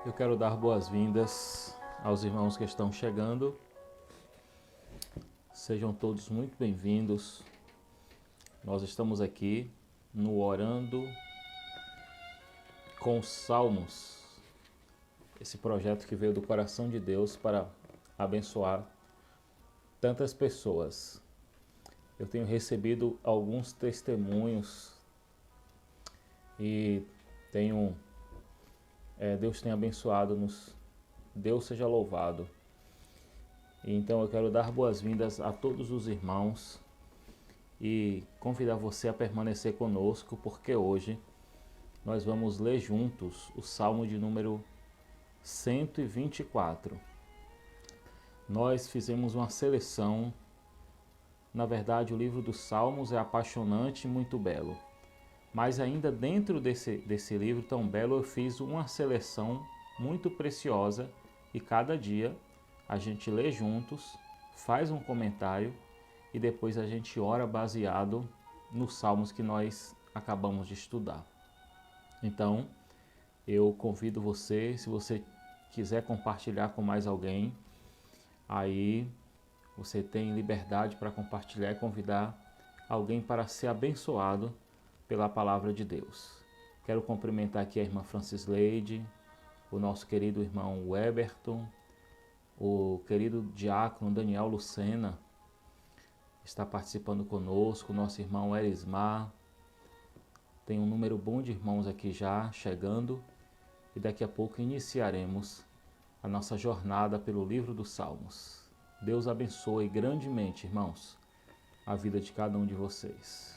Eu quero dar boas-vindas aos irmãos que estão chegando. Sejam todos muito bem-vindos. Nós estamos aqui no Orando com os Salmos, esse projeto que veio do coração de Deus para abençoar tantas pessoas. Eu tenho recebido alguns testemunhos e Deus tem abençoado-nos. Deus seja louvado. Então eu quero dar boas-vindas a todos os irmãos e convidar você a permanecer conosco, porque hoje nós vamos ler juntos o Salmo de número 124. Nós fizemos uma seleção. Na verdade, o livro dos Salmos é apaixonante e muito belo. Mas ainda dentro desse livro tão belo, eu fiz uma seleção muito preciosa e cada dia a gente lê juntos, faz um comentário e depois a gente ora baseado nos salmos que nós acabamos de estudar. Então, eu convido você, se você quiser compartilhar com mais alguém, aí você tem liberdade para compartilhar e convidar alguém para ser abençoado pela palavra de Deus. Quero cumprimentar aqui a irmã Francisleide, o nosso querido irmão Weberton, o querido diácono Daniel Lucena está participando conosco, nosso irmão Erismar. Tem um número bom de irmãos aqui já chegando e daqui a pouco iniciaremos a nossa jornada pelo livro dos Salmos. Deus abençoe grandemente, irmãos, a vida de cada um de vocês.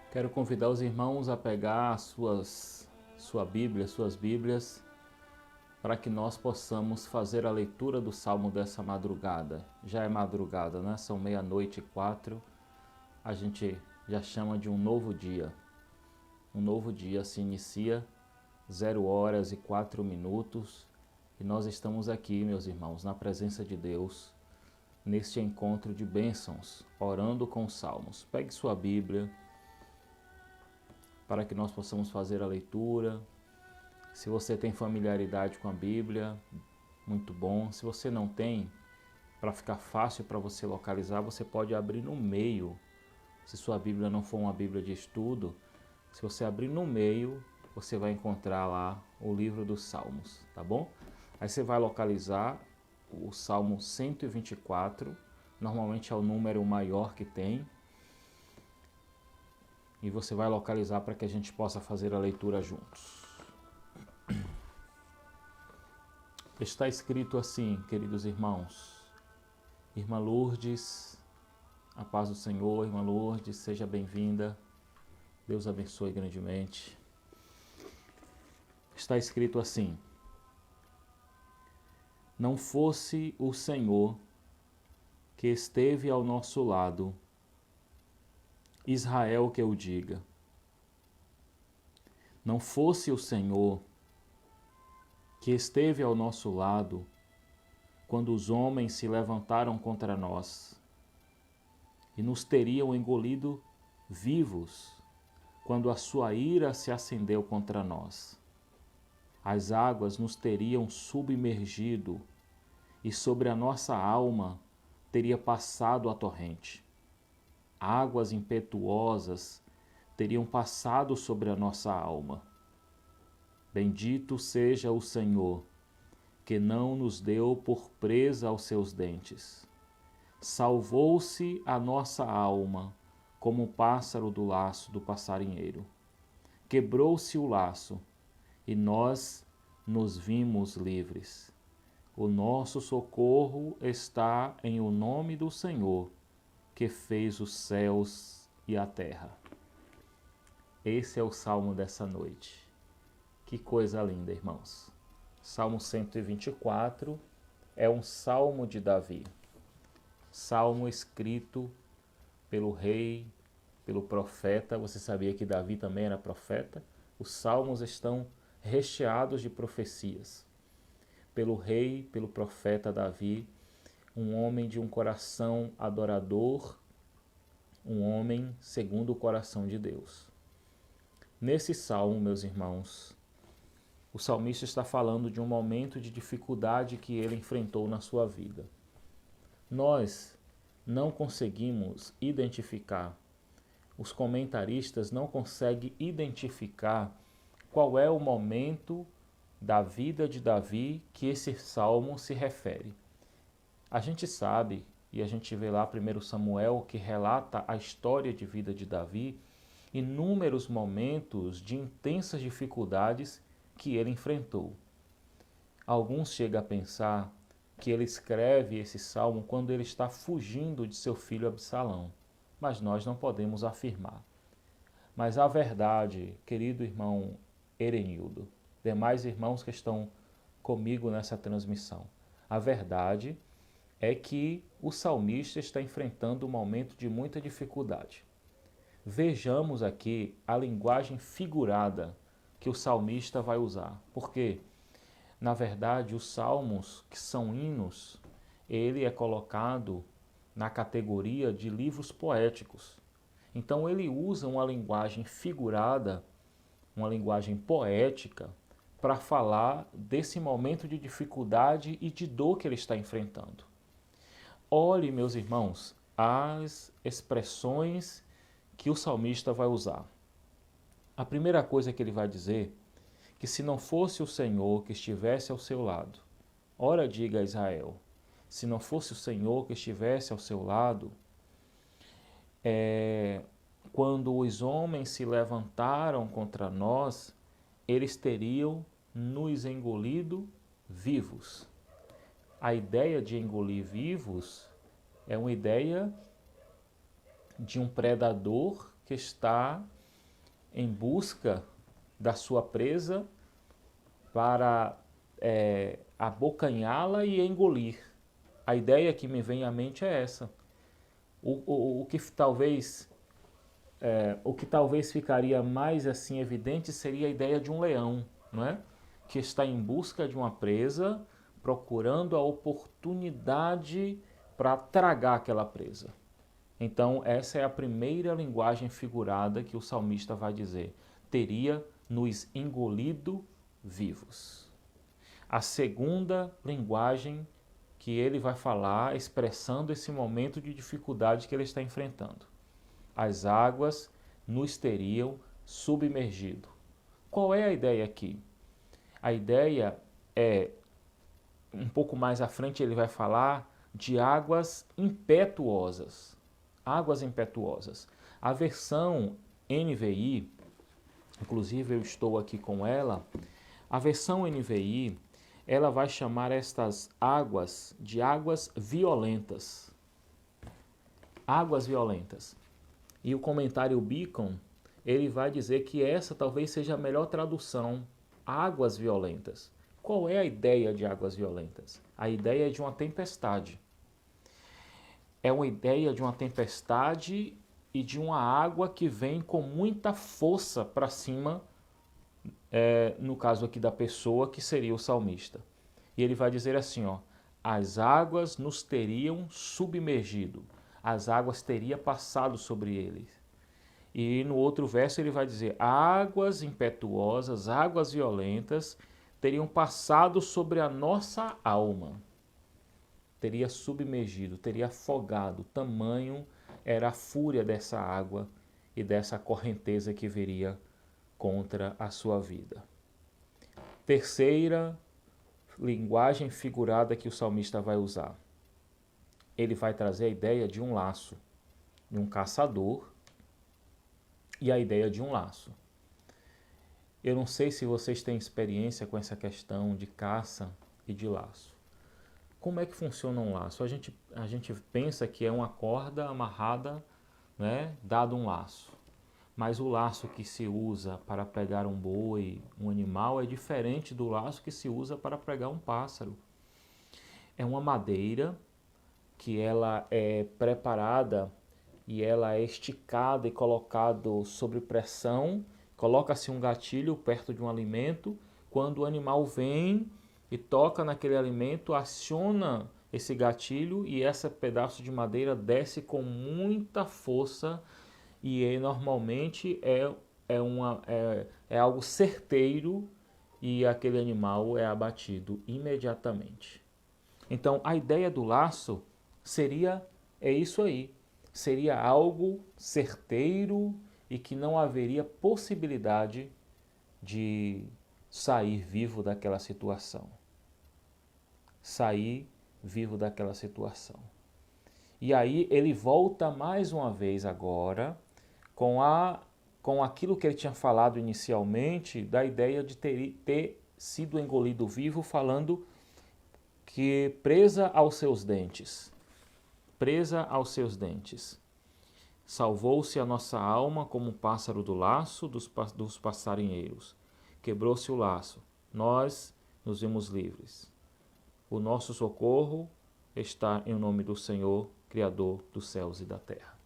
Quero convidar os irmãos a pegar suas Bíblias, para que nós possamos fazer a leitura do Salmo dessa madrugada. Já é madrugada, né? São 00:04. A gente já chama de um novo dia. Um novo dia se inicia 00:04 e nós estamos aqui, meus irmãos, na presença de Deus, neste encontro de bênçãos, orando com os salmos. Pegue sua Bíblia para que nós possamos fazer a leitura. Se você tem familiaridade com a Bíblia, muito bom. Se você não tem, para ficar fácil para você localizar, você pode abrir no meio. Se sua Bíblia não for uma Bíblia de estudo, se você abrir no meio, você vai encontrar lá o livro dos Salmos, tá bom? Aí você vai localizar o Salmo 124, normalmente é o número maior que tem, e você vai localizar para que a gente possa fazer a leitura juntos. Está escrito assim, queridos irmãos. Irmã Lourdes, a paz do Senhor. Irmã Lourdes, seja bem-vinda. Deus abençoe grandemente. Está escrito assim: não fosse o Senhor que esteve ao nosso lado, Israel que eu diga. Não fosse o Senhor que esteve ao nosso lado quando os homens se levantaram contra nós e nos teriam engolido vivos quando a sua ira se acendeu contra nós. As águas nos teriam submergido e sobre a nossa alma teria passado a torrente. Águas impetuosas teriam passado sobre a nossa alma. Bendito seja o Senhor, que não nos deu por presa aos seus dentes. Salvou-se a nossa alma, como o pássaro do laço do passarinheiro. Quebrou-se o laço, e nós nos vimos livres. O nosso socorro está em o nome do Senhor, que fez os céus e a terra. Esse é o salmo dessa noite. Que coisa linda, irmãos. Salmo 124 é um salmo de Davi. Salmo escrito pelo rei, pelo profeta. Você sabia que Davi também era profeta? Os salmos estão recheados de profecias. Pelo rei, pelo profeta Davi, um homem de um coração adorador, um homem segundo o coração de Deus. Nesse salmo, meus irmãos, o salmista está falando de um momento de dificuldade que ele enfrentou na sua vida. Nós não conseguimos identificar, os comentaristas não conseguem identificar qual é o momento da vida de Davi que esse salmo se refere. A gente sabe, e a gente vê lá 1 Samuel, que relata a história de vida de Davi, inúmeros momentos de intensas dificuldades que ele enfrentou. Alguns chegam a pensar que ele escreve esse salmo quando ele está fugindo de seu filho Absalão, mas nós não podemos afirmar. Mas a verdade, querido irmão Erenildo, demais irmãos que estão comigo nessa transmissão, a verdade é que o salmista está enfrentando um momento de muita dificuldade. Vejamos aqui a linguagem figurada que o salmista vai usar. Porque, na verdade, os salmos, que são hinos, ele é colocado na categoria de livros poéticos. Então ele usa uma linguagem figurada, uma linguagem poética, para falar desse momento de dificuldade e de dor que ele está enfrentando. Olhe, meus irmãos, as expressões que o salmista vai usar. A primeira coisa que ele vai dizer, que se não fosse o Senhor que estivesse ao seu lado, ora diga a Israel, se não fosse o Senhor que estivesse ao seu lado, quando os homens se levantaram contra nós, eles teriam nos engolido vivos. A ideia de engolir vivos é uma ideia de um predador que está em busca da sua presa para abocanhá-la e engolir. A ideia que me vem à mente é essa. O que talvez ficaria mais assim evidente seria a ideia de um leão, não é? Que está em busca de uma presa, procurando a oportunidade para tragar aquela presa. Então, essa é a primeira linguagem figurada que o salmista vai dizer. Teria nos engolido vivos. A segunda linguagem que ele vai falar, expressando esse momento de dificuldade que ele está enfrentando. As águas nos teriam submergido. Qual é a ideia aqui? A ideia é, um pouco mais à frente ele vai falar de águas impetuosas. Águas impetuosas. A versão NVI, inclusive eu estou aqui com ela, a versão NVI, ela vai chamar estas águas de águas violentas. Águas violentas. E o comentário Beacon, ele vai dizer que essa talvez seja a melhor tradução, águas violentas. Qual é a ideia de águas violentas? A ideia é de uma tempestade. É uma ideia de uma tempestade e de uma água que vem com muita força para cima, no caso aqui da pessoa que seria o salmista. E ele vai dizer assim, ó, as águas nos teriam submergido, as águas teriam passado sobre eles. E no outro verso ele vai dizer, águas impetuosas, águas violentas, teriam passado sobre a nossa alma. Teria submergido, teria afogado, tamanho era a fúria dessa água e dessa correnteza que viria contra a sua vida. Terceira linguagem figurada que o salmista vai usar. Ele vai trazer a ideia de um laço, de um caçador e a ideia de um laço. Eu não sei se vocês têm experiência com essa questão de caça e de laço. Como é que funciona um laço? A gente pensa que é uma corda amarrada, né, dado um laço. Mas o laço que se usa para pregar um boi, um animal, é diferente do laço que se usa para pregar um pássaro. É uma madeira que ela é preparada e ela é esticada e colocado sob pressão, coloca-se um gatilho perto de um alimento, quando o animal vem e toca naquele alimento, aciona esse gatilho e esse pedaço de madeira desce com muita força e normalmente é algo certeiro e aquele animal é abatido imediatamente. Então a ideia do laço é isso aí, seria algo certeiro e que não haveria possibilidade de sair vivo daquela situação. Sair vivo daquela situação. E aí ele volta mais uma vez agora com aquilo que ele tinha falado inicialmente, da ideia de ter sido engolido vivo, falando que presa aos seus dentes. Presa aos seus dentes. Salvou-se a nossa alma como um pássaro do laço dos passarinheiros. Quebrou-se o laço. Nós nos vimos livres. O nosso socorro está em nome do Senhor, Criador dos céus e da terra.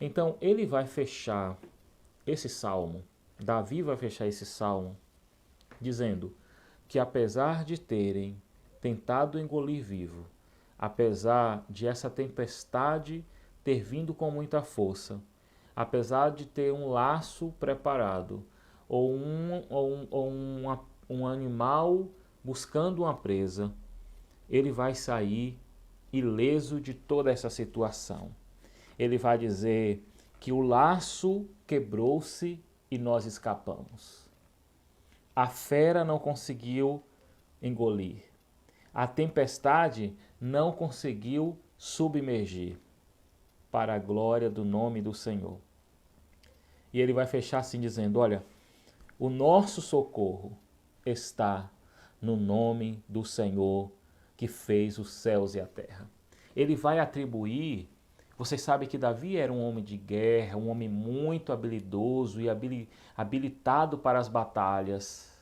Então, ele vai fechar esse salmo, Davi vai fechar esse salmo, dizendo que apesar de terem tentado engolir vivo, apesar de essa tempestade ter vindo com muita força, apesar de ter um laço preparado, ou um animal buscando uma presa, ele vai sair ileso de toda essa situação. Ele vai dizer que o laço quebrou-se e nós escapamos. A fera não conseguiu engolir. A tempestade não conseguiu submergir, para a glória do nome do Senhor. E ele vai fechar assim dizendo, olha, o nosso socorro está no nome do Senhor que fez os céus e a terra. Ele vai atribuir, vocês sabem que Davi era um homem de guerra, um homem muito habilidoso e habilitado para as batalhas.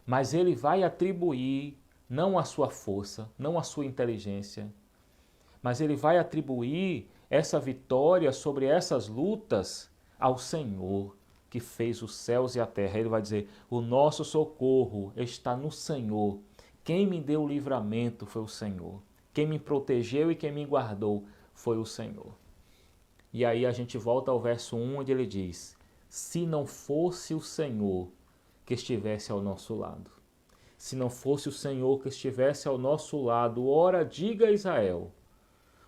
Mas ele vai atribuir não a sua força, não a sua inteligência, mas ele vai atribuir essa vitória sobre essas lutas ao Senhor que fez os céus e a terra. Ele vai dizer, o nosso socorro está no Senhor. Quem me deu o livramento foi o Senhor. Quem me protegeu e quem me guardou foi o Senhor. E aí a gente volta ao verso 1, onde ele diz, se não fosse o Senhor que estivesse ao nosso lado, se não fosse o Senhor que estivesse ao nosso lado, ora diga a Israel,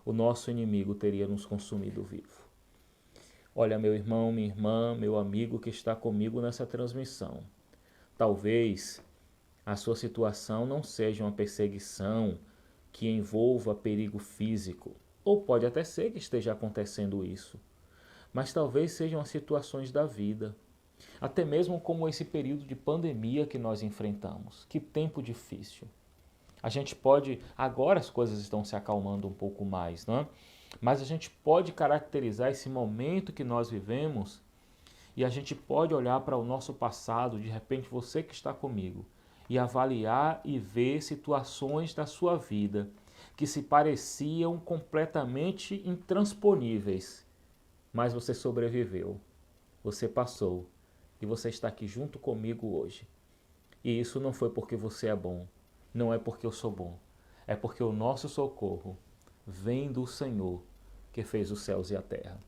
o nosso inimigo teria nos consumido vivo. Olha, meu irmão, minha irmã, meu amigo que está comigo nessa transmissão, talvez a sua situação não seja uma perseguição que envolva perigo físico, ou pode até ser que esteja acontecendo isso, mas talvez sejam as situações da vida, até mesmo como esse período de pandemia que nós enfrentamos. Que tempo difícil. A gente pode, agora as coisas estão se acalmando um pouco mais, não é? Mas a gente pode caracterizar esse momento que nós vivemos e a gente pode olhar para o nosso passado, de repente você que está comigo, e avaliar e ver situações da sua vida que se pareciam completamente intransponíveis, mas você sobreviveu, você passou e você está aqui junto comigo hoje. E isso não foi porque você é bom, não é porque eu sou bom, é porque o nosso socorro vem do Senhor que fez os céus e a terra.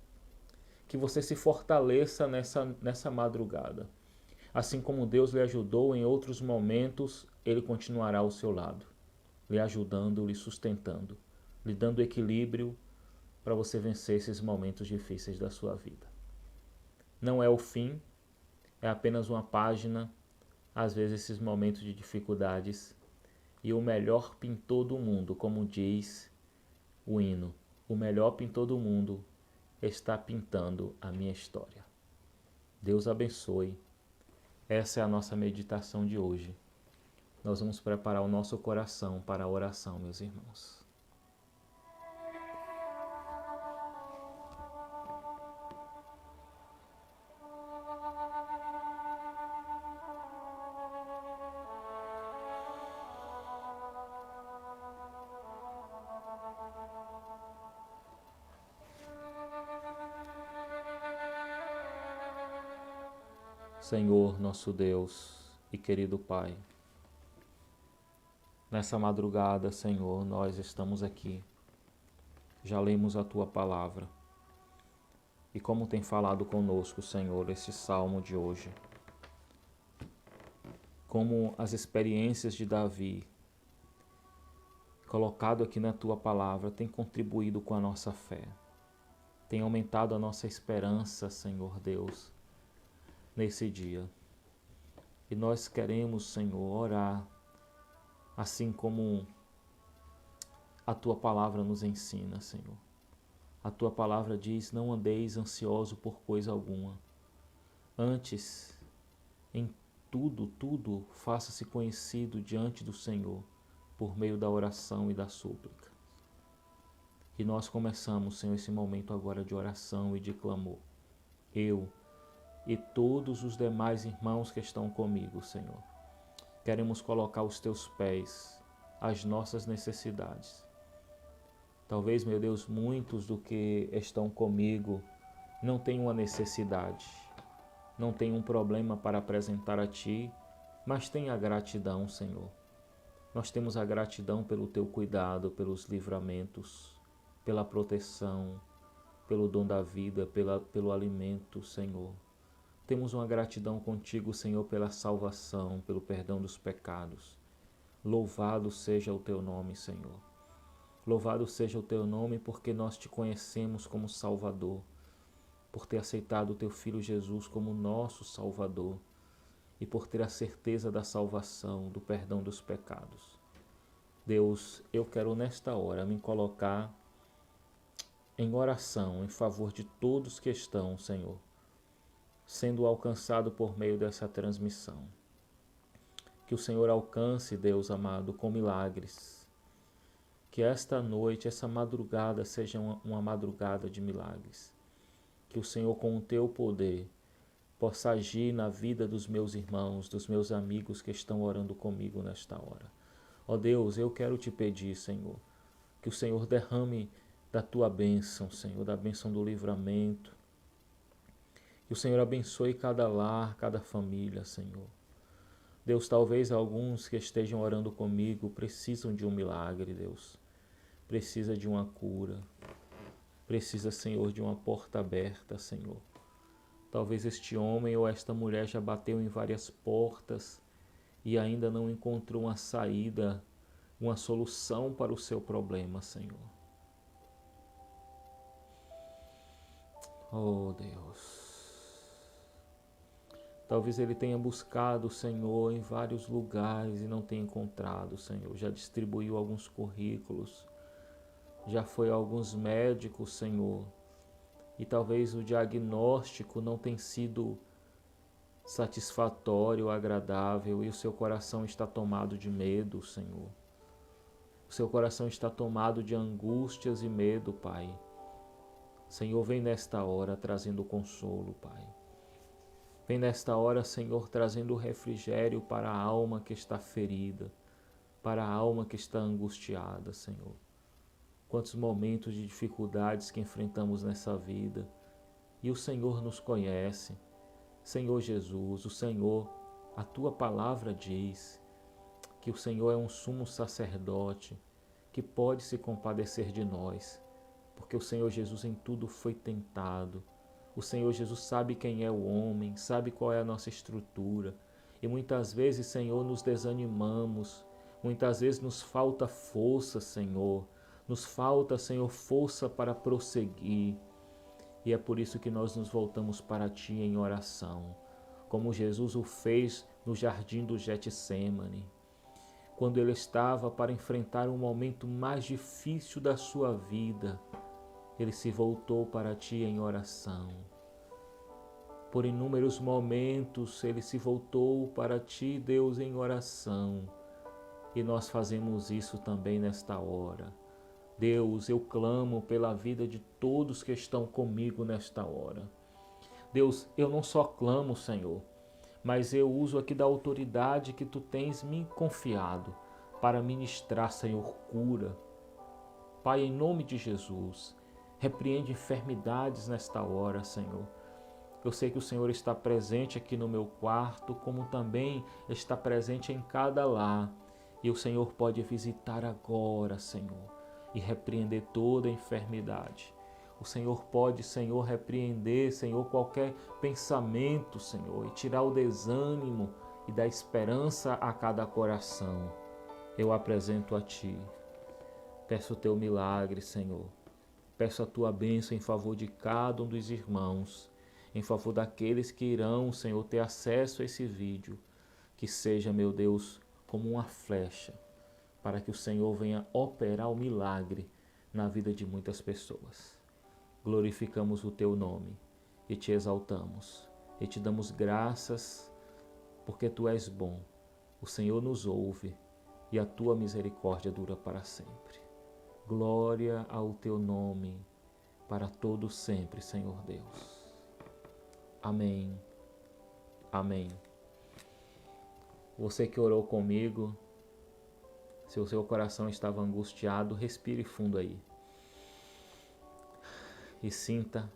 Que você se fortaleça nessa madrugada. Assim como Deus lhe ajudou em outros momentos, Ele continuará ao seu lado, lhe ajudando, lhe sustentando, lhe dando equilíbrio para você vencer esses momentos difíceis da sua vida. Não é o fim, é apenas uma página, às vezes esses momentos de dificuldades, e o melhor pintor do mundo, como diz o hino, o melhor pintor do mundo está pintando a minha história. Deus abençoe. Essa é a nossa meditação de hoje. Nós vamos preparar o nosso coração para a oração, meus irmãos. Senhor, nosso Deus e querido Pai, nessa madrugada, Senhor, nós estamos aqui. Já lemos a Tua palavra. E como tem falado conosco, Senhor, esse salmo de hoje. Como as experiências de Davi, colocado aqui na Tua palavra, tem contribuído com a nossa fé. Tem aumentado a nossa esperança, Senhor Deus, nesse dia. E nós queremos, Senhor, orar, assim como a Tua palavra nos ensina, Senhor. A Tua palavra diz, não andeis ansioso por coisa alguma. Antes, em tudo faça-se conhecido diante do Senhor, por meio da oração e da súplica. E nós começamos, Senhor, esse momento agora de oração e de clamor. Eu e todos os demais irmãos que estão comigo, Senhor, queremos colocar aos Teus pés as nossas necessidades. Talvez, meu Deus, muitos do que estão comigo não tenham uma necessidade, não tenham um problema para apresentar a Ti, mas tenha gratidão, Senhor. Nós temos a gratidão pelo Teu cuidado, pelos livramentos, pela proteção, pelo dom da vida, pelo alimento, Senhor. Temos uma gratidão contigo, Senhor, pela salvação, pelo perdão dos pecados. Louvado seja o Teu nome, Senhor. Louvado seja o Teu nome porque nós Te conhecemos como Salvador, por ter aceitado o Teu Filho Jesus como nosso Salvador e por ter a certeza da salvação, do perdão dos pecados. Deus, eu quero nesta hora me colocar em oração em favor de todos que estão, Senhor, sendo alcançado por meio dessa transmissão. Que o Senhor alcance, Deus amado, com milagres. Que esta noite, essa madrugada seja uma madrugada de milagres. Que o Senhor, com o Teu poder, possa agir na vida dos meus irmãos, dos meus amigos que estão orando comigo nesta hora. Ó Deus, eu quero Te pedir, Senhor, que o Senhor derrame da Tua bênção, Senhor, da bênção do livramento. Que o Senhor abençoe cada lar, cada família, Senhor. Deus, talvez alguns que estejam orando comigo precisam de um milagre, Deus. Precisa de uma cura. Precisa, Senhor, de uma porta aberta, Senhor. Talvez este homem ou esta mulher já bateu em várias portas e ainda não encontrou uma saída, uma solução para o seu problema, Senhor. Oh, Deus. Talvez ele tenha buscado o Senhor em vários lugares e não tenha encontrado, Senhor. Já distribuiu alguns currículos, já foi a alguns médicos, Senhor. E talvez o diagnóstico não tenha sido satisfatório, agradável, e o seu coração está tomado de medo, Senhor. O seu coração está tomado de angústias e medo, Pai. Senhor, vem nesta hora trazendo consolo, Pai. Vem nesta hora, Senhor, trazendo refrigério para a alma que está ferida, para a alma que está angustiada, Senhor. Quantos momentos de dificuldades que enfrentamos nessa vida. E o Senhor nos conhece. Senhor Jesus, o Senhor, a Tua palavra diz que o Senhor é um sumo sacerdote que pode se compadecer de nós, porque o Senhor Jesus em tudo foi tentado. O Senhor Jesus sabe quem é o homem, sabe qual é a nossa estrutura. E muitas vezes, Senhor, nos desanimamos, muitas vezes nos falta força, Senhor. Nos falta, Senhor, força para prosseguir. E é por isso que nós nos voltamos para Ti em oração, como Jesus o fez no jardim do Getsêmani, quando Ele estava para enfrentar um momento mais difícil da sua vida. Ele se voltou para Ti em oração. Por inúmeros momentos Ele se voltou para Ti, Deus, em oração. E nós fazemos isso também nesta hora. Deus, eu clamo pela vida de todos que estão comigo nesta hora. Deus, eu não só clamo, Senhor, mas eu uso aqui da autoridade que Tu tens me confiado para ministrar, Senhor, cura. Pai, em nome de Jesus, repreende enfermidades nesta hora, Senhor. Eu sei que o Senhor está presente aqui no meu quarto, como também está presente em cada lar. E o Senhor pode visitar agora, Senhor, e repreender toda enfermidade. O Senhor pode, Senhor, repreender, Senhor, qualquer pensamento, Senhor, e tirar o desânimo e dar esperança a cada coração. Eu apresento a Ti. Peço o Teu milagre, Senhor. Peço a Tua bênção em favor de cada um dos irmãos, em favor daqueles que irão, Senhor, ter acesso a esse vídeo. Que seja, meu Deus, como uma flecha, para que o Senhor venha operar o milagre na vida de muitas pessoas. Glorificamos o Teu nome e Te exaltamos e Te damos graças porque Tu és bom. O Senhor nos ouve e a Tua misericórdia dura para sempre. Glória ao Teu nome para todo sempre, Senhor Deus. Amém. Amém. Você que orou comigo, se o seu coração estava angustiado, respire fundo aí. E sinta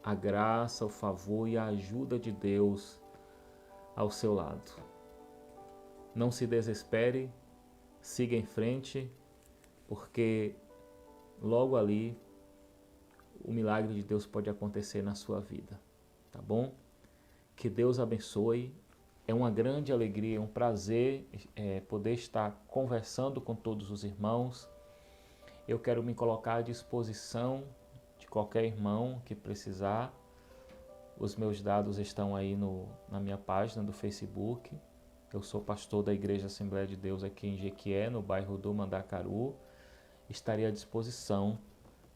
a graça, o favor e a ajuda de Deus ao seu lado. Não se desespere, siga em frente, porque logo ali o milagre de Deus pode acontecer na sua vida, tá bom? Que Deus abençoe. É uma grande alegria, um prazer poder estar conversando com todos os irmãos. Eu quero me colocar à disposição de qualquer irmão que precisar. Os meus dados estão aí na minha página do Facebook. Eu sou pastor da Igreja Assembleia de Deus aqui em Jequié, no bairro do Mandacaru. Estarei à disposição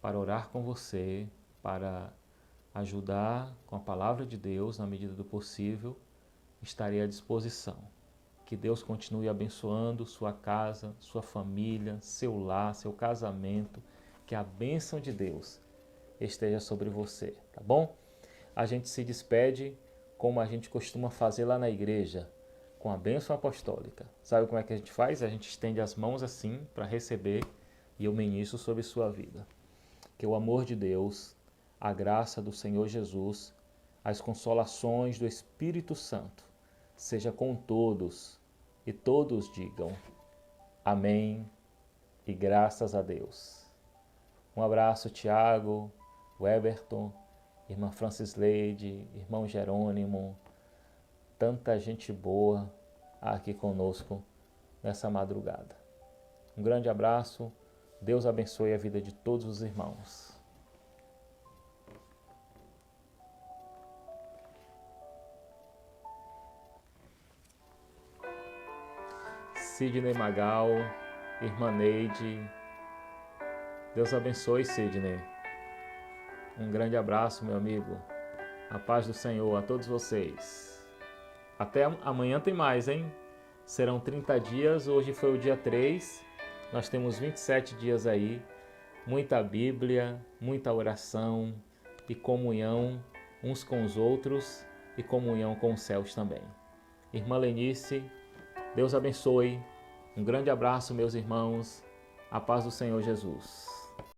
para orar com você, para ajudar com a palavra de Deus na medida do possível. Estarei à disposição. Que Deus continue abençoando sua casa, sua família, seu lar, seu casamento. Que a bênção de Deus esteja sobre você, tá bom? A gente se despede como a gente costuma fazer lá na igreja, com a bênção apostólica. Sabe como é que a gente faz? A gente estende as mãos assim para receber e eu ministro sobre sua vida. Que o amor de Deus, a graça do Senhor Jesus, as consolações do Espírito Santo seja com todos e todos digam amém e graças a Deus. Um abraço, Tiago, Weberton, irmã Francisleide, irmão Jerônimo, tanta gente boa aqui conosco nessa madrugada. Um grande abraço, Deus abençoe a vida de todos os irmãos. Sidney Magal, irmã Neide, Deus abençoe, Sidney. Um grande abraço, meu amigo. A paz do Senhor a todos vocês. Até amanhã tem mais, hein? Serão 30 dias, hoje foi o dia 3. Nós temos 27 dias aí. Muita Bíblia, muita oração e comunhão uns com os outros e comunhão com os céus também. Irmã Lenice, Deus abençoe. Um grande abraço, meus irmãos. A paz do Senhor Jesus.